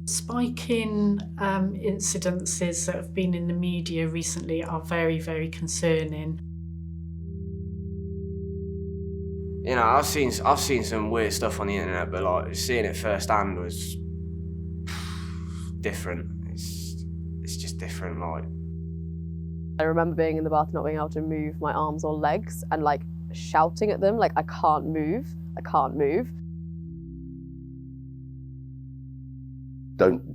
Spiking incidences that have been in the media recently are very, very concerning. You know, I've seen some weird stuff on the internet, but like seeing it firsthand was different. It's just different. Like, I remember being in the bath, not being able to move my arms or legs, and like shouting at them, like, I can't move, I can't move.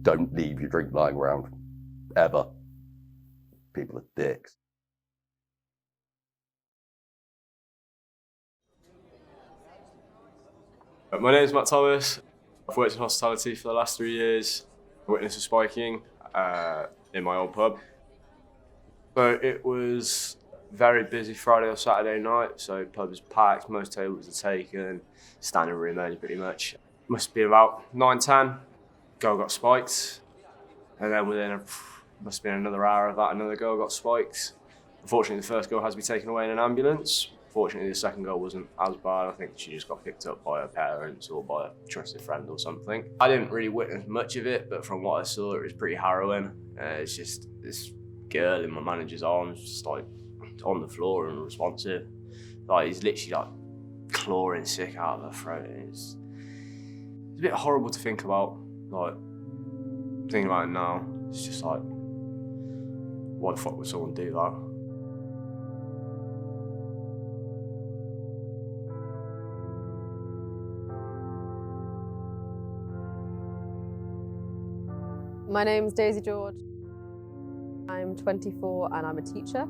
Don't leave your drink lying around, ever. People are dicks. My name is Matt Thomas. I've worked in hospitality for the last 3 years. I witnessed a spiking in my old pub. So it was very busy Friday or Saturday night, so pub was packed, most tables are taken, standing room only pretty much. Must be about 9:10, girl got spiked, and then must have been another hour of that, another girl got spiked. Unfortunately, the first girl has to be taken away in an ambulance. Fortunately, the second girl wasn't as bad. I think she just got picked up by her parents or by a trusted friend or something. I didn't really witness much of it, but from what I saw, it was pretty harrowing. It's just this girl in my manager's arms, just like on the floor and unresponsive. Like, he's literally like clawing sick out of her throat. It's a bit horrible to think about. Like, thinking about it now, it's just like, why the fuck would someone do that? My name's Daisy George. I'm 24 and I'm a teacher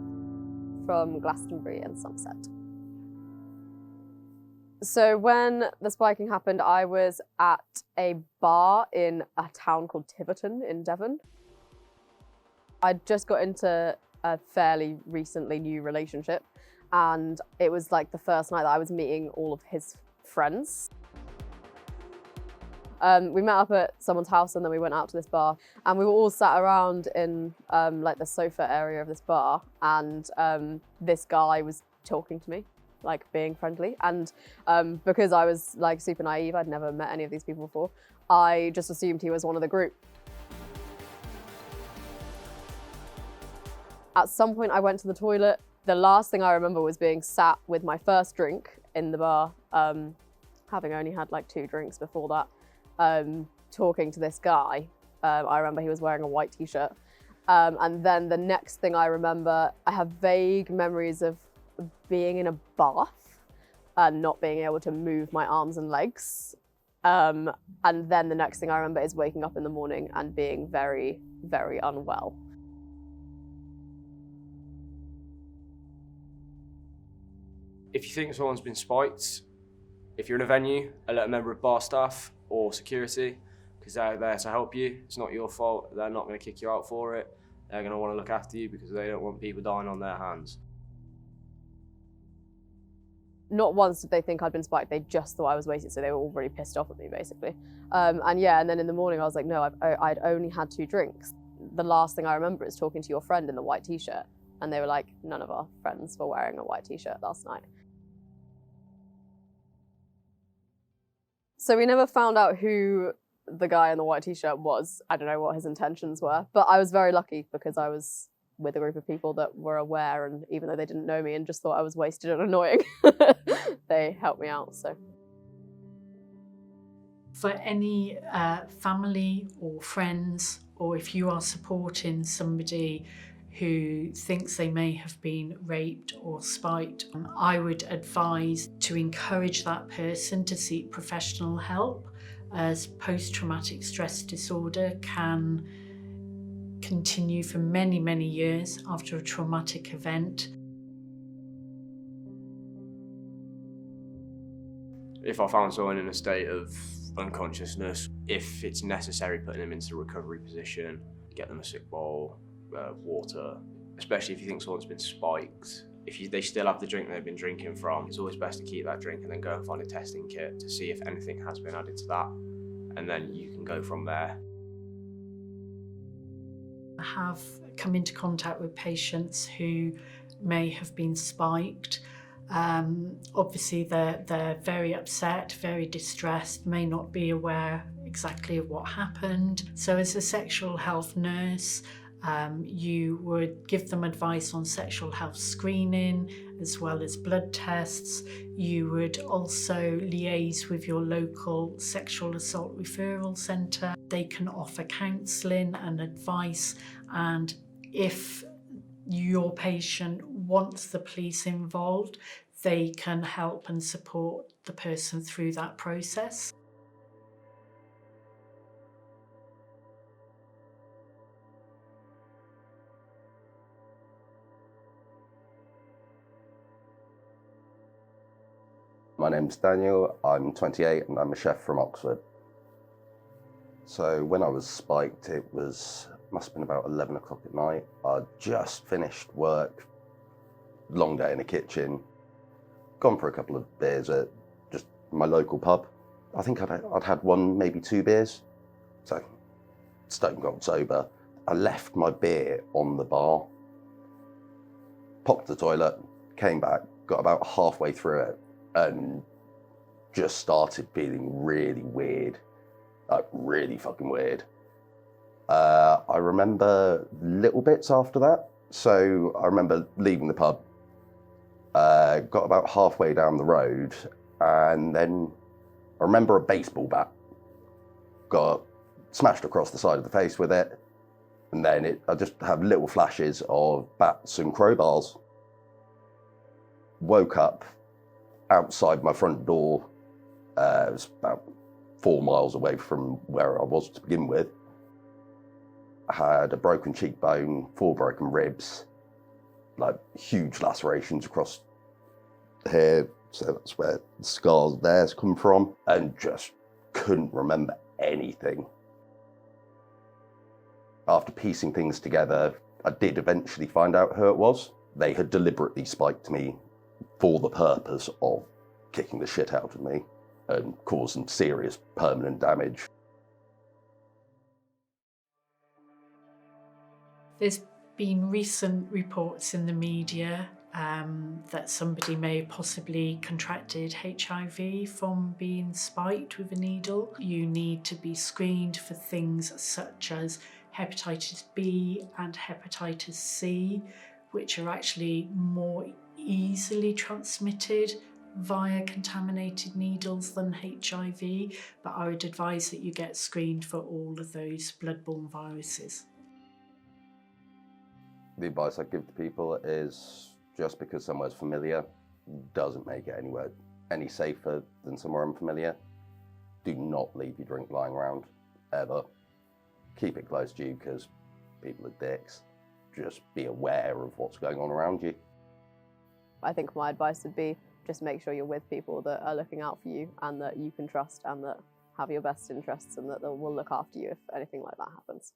from Glastonbury in Somerset. So when the spiking happened, I was at a bar in a town called Tiverton in Devon. I'd just got into a fairly recently new relationship, and it was like the first night that I was meeting all of his friends. We met up at someone's house and then we went out to this bar, and we were all sat around in like the sofa area of this bar, and this guy was talking to me, like being friendly. And because I was like super naive, I'd never met any of these people before, I just assumed he was one of the group. At some point I went to the toilet. The last thing I remember was being sat with my first drink in the bar, having only had like 2 drinks before that. Talking to this guy. I remember he was wearing a white t-shirt. And then the next thing I remember, I have vague memories of being in a bath and not being able to move my arms and legs. And then the next thing I remember is waking up in the morning and being very, very unwell. If you think someone's been spiked, if you're in a venue, alert a member of bar staff or security, because they're there to help you. It's not your fault. They're not going to kick you out for it. They're going to want to look after you because they don't want people dying on their hands. Not once did they think I'd been spiked, they just thought I was wasted, so they were all really pissed off at me, basically. And then in the morning I was like, no, I'd only had 2 drinks. The last thing I remember is talking to your friend in the white t-shirt, and they were like, none of our friends were wearing a white t-shirt last night. So we never found out who the guy in the white t-shirt was. I don't know what his intentions were, but I was very lucky because I was with a group of people that were aware, and even though they didn't know me and just thought I was wasted and annoying, they helped me out, so. For any family or friends, or if you are supporting somebody who thinks they may have been raped or spiked, I would advise to encourage that person to seek professional help, as post-traumatic stress disorder can continue for many, many years after a traumatic event. If I found someone in a state of unconsciousness, if it's necessary, putting them into a recovery position, get them a sick bowl, water, especially if you think someone's been spiked. If they still have the drink they've been drinking from, it's always best to keep that drink and then go and find a testing kit to see if anything has been added to that, and then you can go from there. I have come into contact with patients who may have been spiked. Obviously they're very upset, very distressed, may not be aware exactly what happened. So as a sexual health nurse, you would give them advice on sexual health screening as well as blood tests. You would also liaise with your local sexual assault referral centre. They can offer counselling and advice, and if your patient wants the police involved, they can help and support the person through that process. My name's Daniel, I'm 28 and I'm a chef from Oxford. So when I was spiked, it must have been about 11 o'clock at night. I'd just finished work, long day in the kitchen, gone for a couple of beers at just my local pub. I think I'd had one, maybe 2 beers, so stone cold sober. I left my beer on the bar, popped to the toilet, came back, got about halfway through it, and just started feeling really weird, like really fucking weird. I remember little bits after that. So I remember leaving the pub, got about halfway down the road, and then I remember a baseball bat. Got smashed across the side of the face with it, and then I just have little flashes of bats and crowbars. Woke up outside my front door. It was about 4 miles away from where I was to begin with. I had a broken cheekbone, 4 broken ribs, like huge lacerations across here, so that's where the scars there's come from, and just couldn't remember anything. After piecing things together, I did eventually find out who it was. They had deliberately spiked me for the purpose of kicking the shit out of me and causing serious permanent damage. There's been recent reports in the media that somebody may have possibly contracted HIV from being spiked with a needle. You need to be screened for things such as hepatitis B and hepatitis C, which are actually more easily transmitted via contaminated needles than HIV, but I would advise that you get screened for all of those bloodborne viruses. The advice I give to people is just because somewhere's familiar doesn't make it anywhere any safer than somewhere unfamiliar. Do not leave your drink lying around, ever. Keep it close to you because people are dicks. Just be aware of what's going on around you. I think my advice would be just make sure you're with people that are looking out for you and that you can trust and that have your best interests and that they will look after you if anything like that happens.